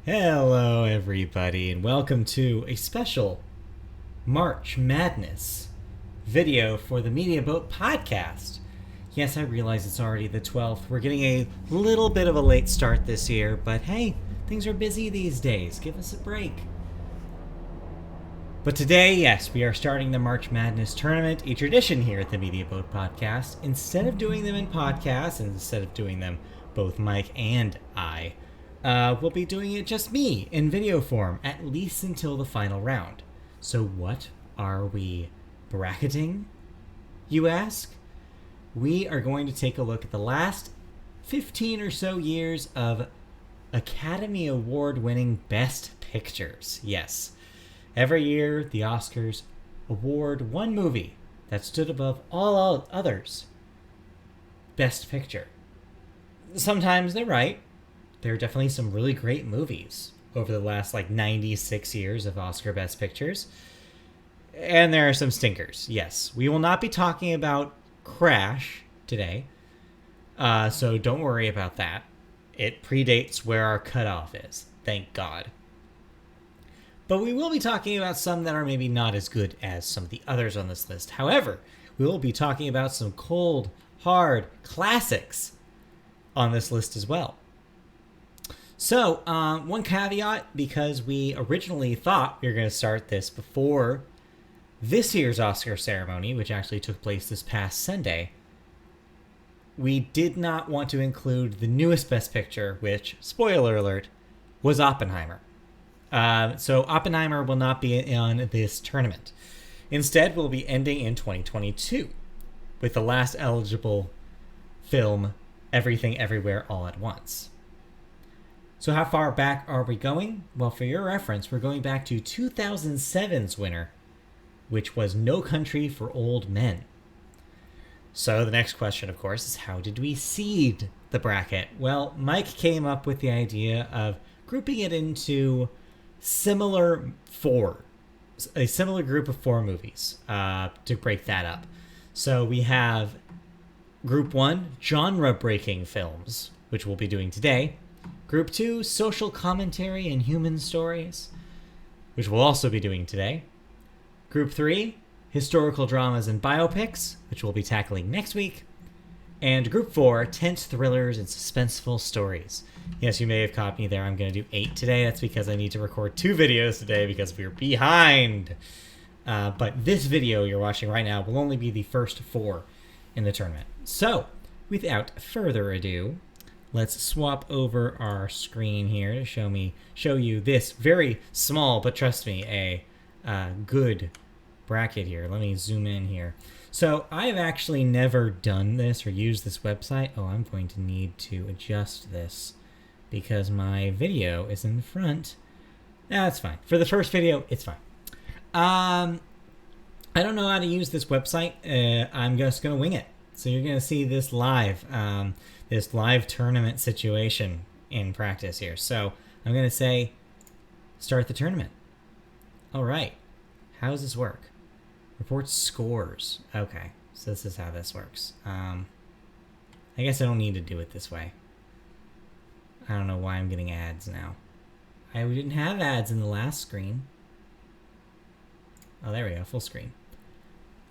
Hello, everybody, and welcome to a special March Madness video for the Media Boat podcast. Yes, I realize it's already the 12th. We're getting a little bit of a late start this year, but hey, things are busy these days. Give us a break. But today, yes, we are starting the March Madness tournament, a tradition here at the Media Boat podcast. Instead of doing them in podcasts, and instead of doing them both Mike and I, we'll be doing it just me in video form, at least until the final round. So what are we bracketing, you ask? We are going to take a look at the last 15 or so years of Academy Award-winning Best Pictures. Yes, every year the Oscars award one movie that stood above all others. Best Picture. Sometimes they're right. There are definitely some really great movies over the last 96 years of Oscar Best Pictures. And there are some stinkers, yes. We will not be talking about Crash today, so don't worry about that. It predates where our cutoff is, thank God. But we will be talking about some that are maybe not as good as some of the others on this list. However, we will be talking about some cold, hard classics on this list as well. So, one caveat, because we originally thought we were going to start this before this year's Oscar ceremony, which actually took place this past Sunday, we did not want to include the newest Best Picture, which, spoiler alert, was Oppenheimer. So Oppenheimer will not be on this tournament. Instead, we'll be ending in 2022 with the last eligible film, Everything Everywhere All at Once. So how far back are we going? Well, for your reference, we're going back to 2007's winner, which was No Country for Old Men. So the next question, of course, is how did we seed the bracket? Well, Mike came up with the idea of grouping it into a similar group of four movies to break that up. So we have Group 1, genre-breaking films, which we'll be doing today. Group 2, social commentary and human stories, which we'll also be doing today. Group 3, historical dramas and biopics, which we'll be tackling next week. And Group 4, tense thrillers and suspenseful stories. Yes, you may have caught me there. I'm going to do 8 today. That's because I need to record 2 videos today because we're behind. But this video you're watching right now will only be the first 4 in the tournament. So, without further ado, let's swap over our screen here to show you this very small, but trust me, a good bracket here. Let me zoom in here. So I've actually never done this or used this website. Oh, I'm going to need to adjust this because my video is in the front. That's fine. For the first video, it's fine. I don't know how to use this website. I'm just going to wing it. So you're going to see this live tournament situation in practice here. So I'm going to say, start the tournament. All right. How does this work? Report scores. Okay. So this is how this works. I guess I don't need to do it this way. I don't know why I'm getting ads now. We didn't have ads in the last screen. Oh, there we go. Full screen.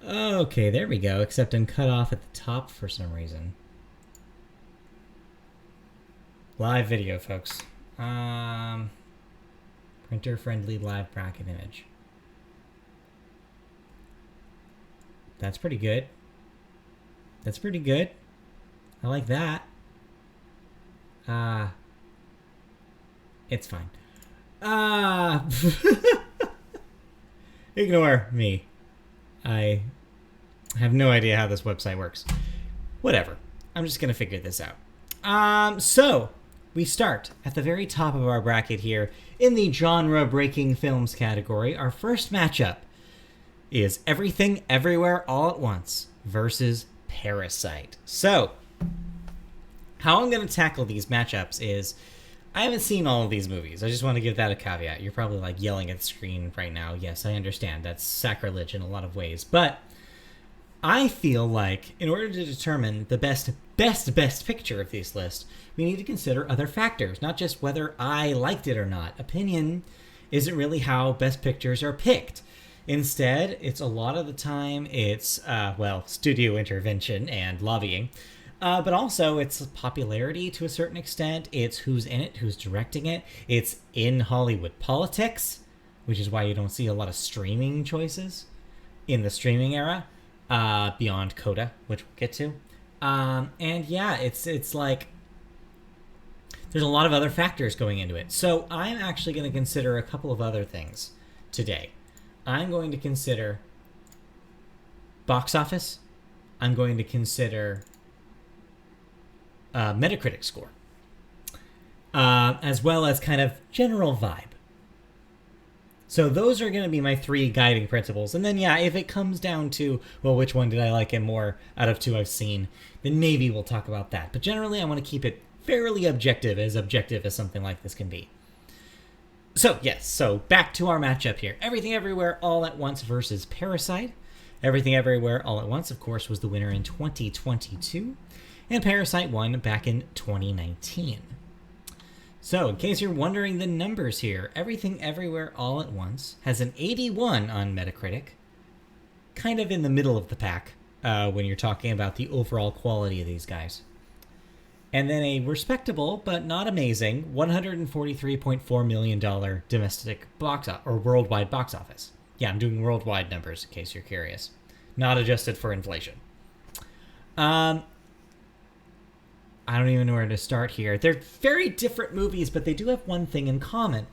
Okay, there we go. Except I'm cut off at the top for some reason. Live video, folks. Printer-friendly live bracket image. That's pretty good. That's pretty good. I like that. It's fine. Ignore me. I have no idea how this website works. Whatever. I'm just gonna figure this out. So we start at the very top of our bracket here in the genre-breaking films category. Our first matchup is Everything Everywhere All at Once versus Parasite. So, how I'm going to tackle these matchups is, I haven't seen all of these movies. I just want to give that a caveat. You're probably yelling at the screen right now. Yes, I understand. That's sacrilege in a lot of ways. But I feel like in order to determine the best best picture of this list, we need to consider other factors, not just whether I liked it or not. Opinion isn't really how best pictures are picked. Instead, it's a lot of the time it's, studio intervention and lobbying. But also, it's popularity to a certain extent. It's who's in it, who's directing it. It's in Hollywood politics, which is why you don't see a lot of streaming choices in the streaming era, beyond Coda, which we'll get to. It's like there's a lot of other factors going into it. So I'm actually going to consider a couple of other things today. I'm going to consider box office. I'm going to consider Metacritic score, as well as kind of general vibe. So those are going to be my 3 guiding principles. And then, if it comes down to, well, which one did I like it more out of 2 I've seen, then maybe we'll talk about that. But generally, I want to keep it fairly objective as something like this can be. So back to our matchup here. Everything Everywhere All at Once versus Parasite. Everything Everywhere All at Once, of course, was the winner in 2022. And Parasite won back in 2019. So, in case you're wondering the numbers here, Everything Everywhere All at Once has an 81 on Metacritic, kind of in the middle of the pack when you're talking about the overall quality of these guys. And then a respectable, but not amazing, $143.4 million domestic worldwide box office. Yeah, I'm doing worldwide numbers in case you're curious. Not adjusted for inflation. I don't even know where to start here. They're very different movies, but they do have one thing in common.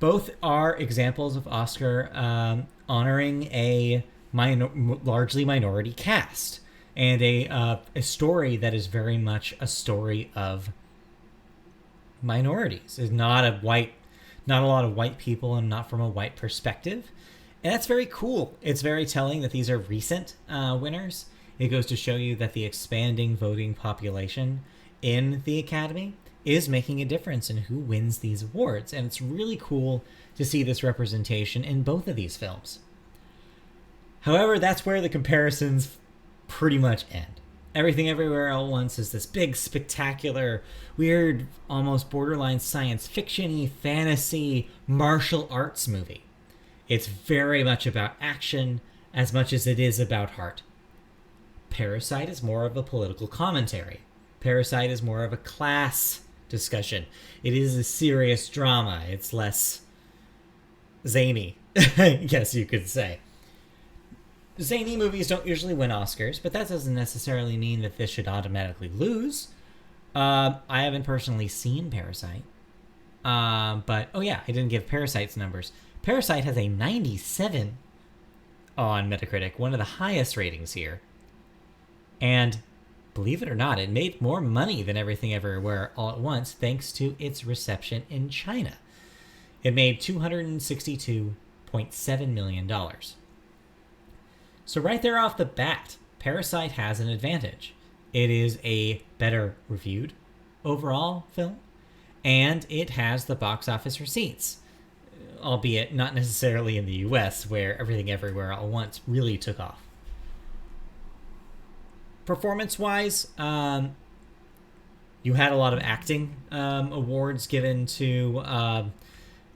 Both are examples of Oscar honoring a largely minority cast and a story that is very much a story of minorities. It's not a lot of white people and not from a white perspective. And that's very cool. It's very telling that these are recent winners. It goes to show you that the expanding voting population in the Academy is making a difference in who wins these awards, and it's really cool to see this representation in both of these films. However, that's where the comparisons pretty much end. Everything Everywhere All at Once is this big, spectacular, weird, almost borderline science fiction-y, fantasy, martial arts movie. It's very much about action as much as it is about heart. Parasite is more of a political commentary. Parasite is more of a class discussion. It is a serious drama. It's less zany, I guess you could say. Zany movies don't usually win Oscars, but that doesn't necessarily mean that this should automatically lose. I haven't personally seen Parasite. I didn't give Parasite's numbers. Parasite has a 97 on Metacritic, one of the highest ratings here. And believe it or not, it made more money than Everything Everywhere All at Once thanks to its reception in China. It made $262.7 million. So right there off the bat, Parasite has an advantage. It is a better reviewed overall film, and it has the box office receipts, albeit not necessarily in the US, where Everything Everywhere All at Once really took off. Performance-wise, you had a lot of acting awards given to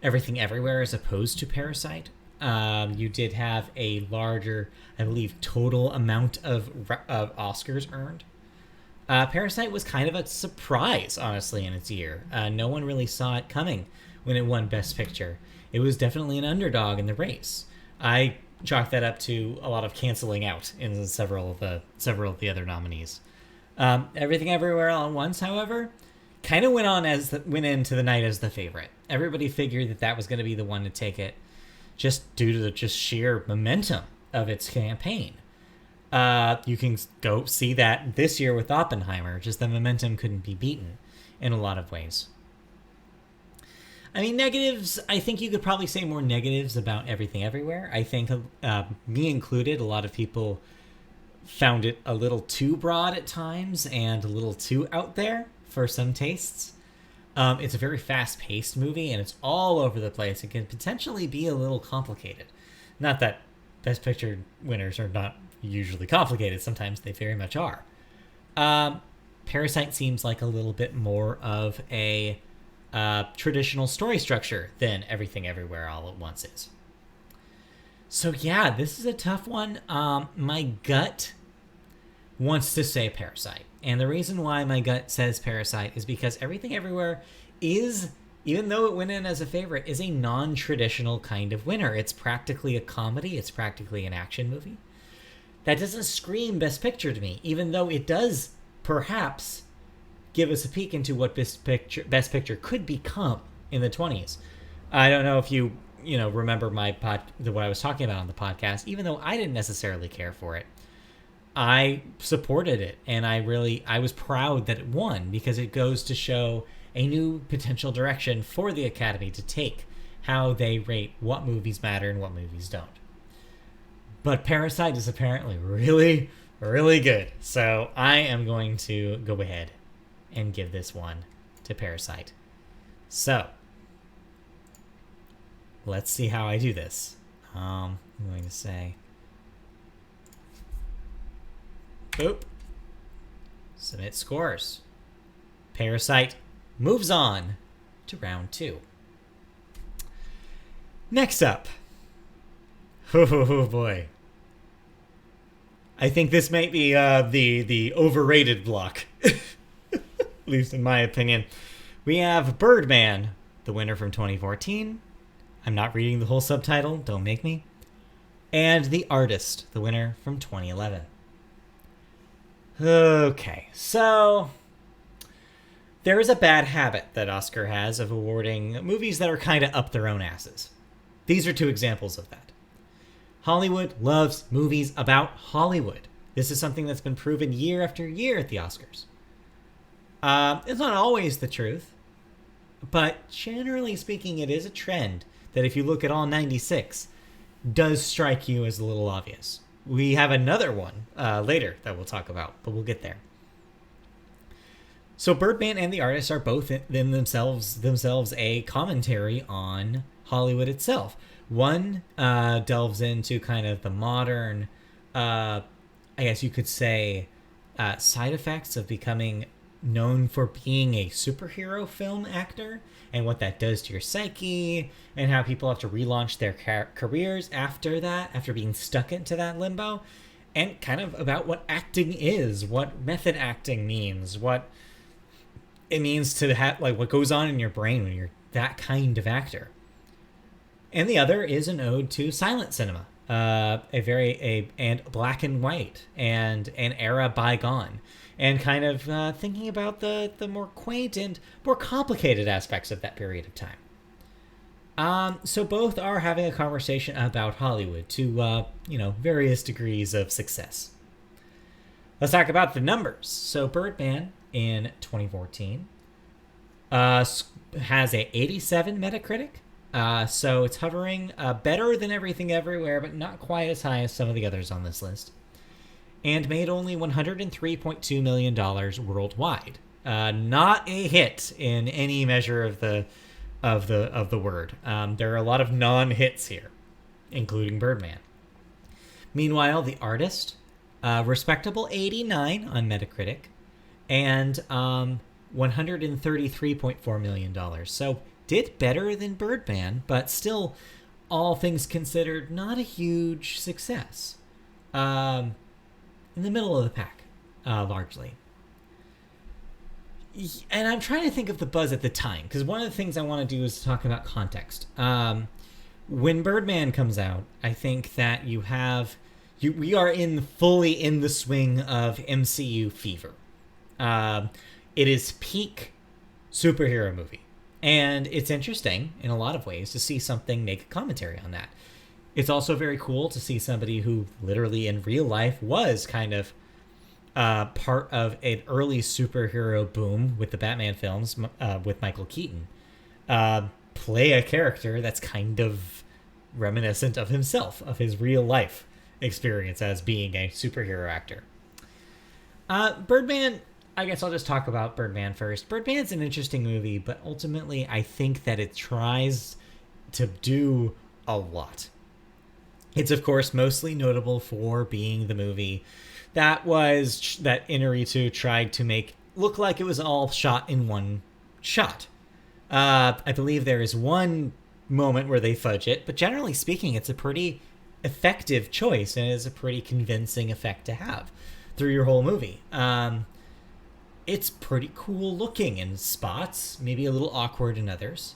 Everything Everywhere as opposed to Parasite. You did have a larger, I believe, total amount of Oscars earned. Parasite was kind of a surprise, honestly, in its year. No one really saw it coming when it won Best Picture. It was definitely an underdog in the race. I chalk that up to a lot of canceling out in several of the other nominees. Everything Everywhere All at Once, however, kind of went into the night as the favorite. Everybody figured that was going to be the one to take it, just due to the sheer momentum of its campaign. You can go see that this year with Oppenheimer. Just the momentum couldn't be beaten in a lot of ways. I mean, negatives, I think you could probably say more negatives about Everything Everywhere. I think, me included, a lot of people found it a little too broad at times and a little too out there for some tastes. It's a very fast-paced movie, and it's all over the place. It can potentially be a little complicated. Not that Best Picture winners are not usually complicated. Sometimes they very much are. Parasite seems like a little bit more of a traditional story structure than Everything Everywhere All at Once is. So yeah, this is a tough one. My gut wants to say Parasite. And the reason why my gut says Parasite is because Everything Everywhere is, even though it went in as a favorite, is a non-traditional kind of winner. It's practically a comedy. It's practically an action movie. That doesn't scream Best Picture to me, even though it does perhaps give us a peek into what Best Picture could become in the 20s. I don't know if you remember what I was talking about on the podcast. Even though I didn't necessarily care for it, I supported it, and I was proud that it won, because it goes to show a new potential direction for the Academy to take how they rate what movies matter and what movies don't. But Parasite is apparently really, really good, so I am going to go ahead and give this one to Parasite. So let's see how I do this. I'm going to say, boop, submit scores. Parasite moves on to round 2. Next up, oh boy, I think this might be the overrated block, at least in my opinion. We have Birdman, the winner from 2014. I'm not reading the whole subtitle, don't make me. And The Artist, the winner from 2011. Okay, so there is a bad habit that Oscar has of awarding movies that are kind of up their own asses. These are 2 examples of that. Hollywood loves movies about Hollywood. This is something that's been proven year after year at the Oscars. It's not always the truth, but generally speaking, it is a trend that if you look at all 96, does strike you as a little obvious. We have another one later that we'll talk about, but we'll get there. So Birdman and The Artist are both in themselves a commentary on Hollywood itself. One delves into kind of the modern, I guess you could say, side effects of becoming known for being a superhero film actor, and what that does to your psyche, and how people have to relaunch their careers after being stuck into that limbo, and kind of about what acting is, what method acting means, what it means to have, like, what goes on in your brain when you're that kind of actor. And the other is an ode to silent cinema, and black and white, and an era bygone, and kind of thinking about the more quaint and more complicated aspects of that period of time. So both are having a conversation about Hollywood to various degrees of success. Let's talk about the numbers. So Birdman in 2014 has a 87 Metacritic. So it's hovering better than Everything Everywhere, but not quite as high as some of the others on this list. And made only $103.2 million worldwide. Not a hit in any measure of the word. There are a lot of non-hits here, including Birdman. Meanwhile, The Artist, respectable 89 on Metacritic, and $133.4 million. So did better than Birdman, but still, all things considered, not a huge success. In the middle of the pack, largely. And I'm trying to think of the buzz at the time, because one of the things I want to do is talk about context. When Birdman comes out, I think that we are fully in the swing of MCU fever. It is peak superhero movie. And it's interesting, in a lot of ways, to see something make a commentary on that. It's also very cool to see somebody who literally in real life was kind of part of an early superhero boom with the Batman films with Michael Keaton play a character that's kind of reminiscent of himself, of his real life experience as being a superhero actor. Birdman, I guess I'll just talk about Birdman first. Birdman's an interesting movie, but ultimately I think that it tries to do a lot. It's, of course, mostly notable for being the movie that Inarritu tried to make look like it was all shot in one shot. I believe there is one moment where they fudge it, but generally speaking, it's a pretty effective choice, and it is a pretty convincing effect to have through your whole movie. It's pretty cool looking in spots, maybe a little awkward in others.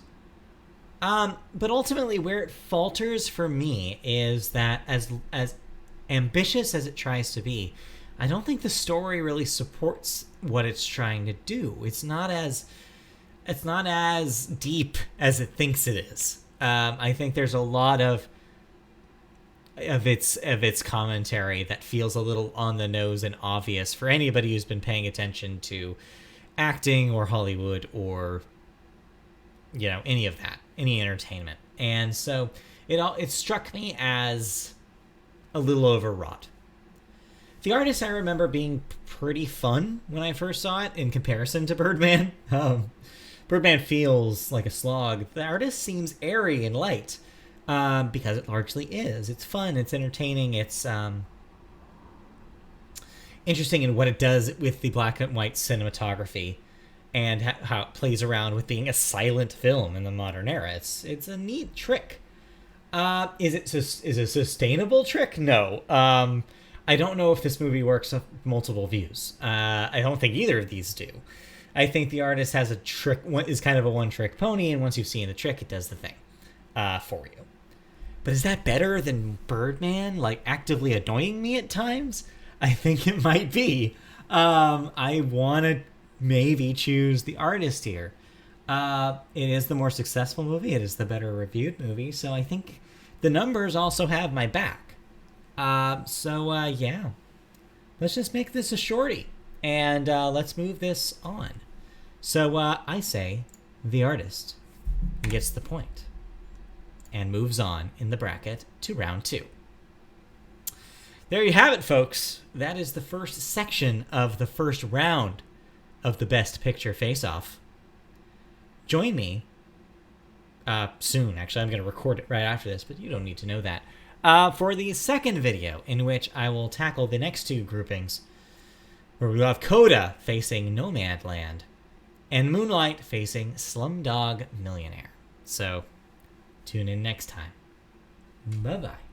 But ultimately, where it falters for me is that as ambitious as it tries to be, I don't think the story really supports what it's trying to do. It's not as deep as it thinks it is. I think there's a lot of its commentary that feels a little on the nose and obvious for anybody who's been paying attention to acting or Hollywood or any of that, any entertainment. And so it struck me as a little overwrought. The Artist, I remember being pretty fun when I first saw it in comparison to Birdman. Birdman feels like a slog. The Artist seems airy and light, because it largely is. It's fun, it's entertaining, it's interesting in what it does with the black and white cinematography and how it plays around with being a silent film in the modern era. It's a neat trick. Is it a sustainable trick? No. I don't know if this movie works off multiple views. I don't think either of these do. I think The Artist has a trick, is kind of a one-trick pony, and once you've seen the trick, it does the thing for you. But is that better than Birdman, like actively annoying me at times? I think it might be. I want to maybe choose The Artist here. It is the more successful movie. It is the better reviewed movie, so I think the numbers also have my back. Yeah. Let's just make this a shorty, and let's move this on. So I say The Artist gets the point and moves on in the bracket to round 2. There you have it, folks. That is the first section of the first round of the Best Picture Face-Off. Join me soon. Actually, I'm going to record it right after this, but you don't need to know that. For the second video, in which I will tackle the next 2 groupings, where we will have Coda facing Nomadland, and Moonlight facing Slumdog Millionaire. So, tune in next time. Bye-bye.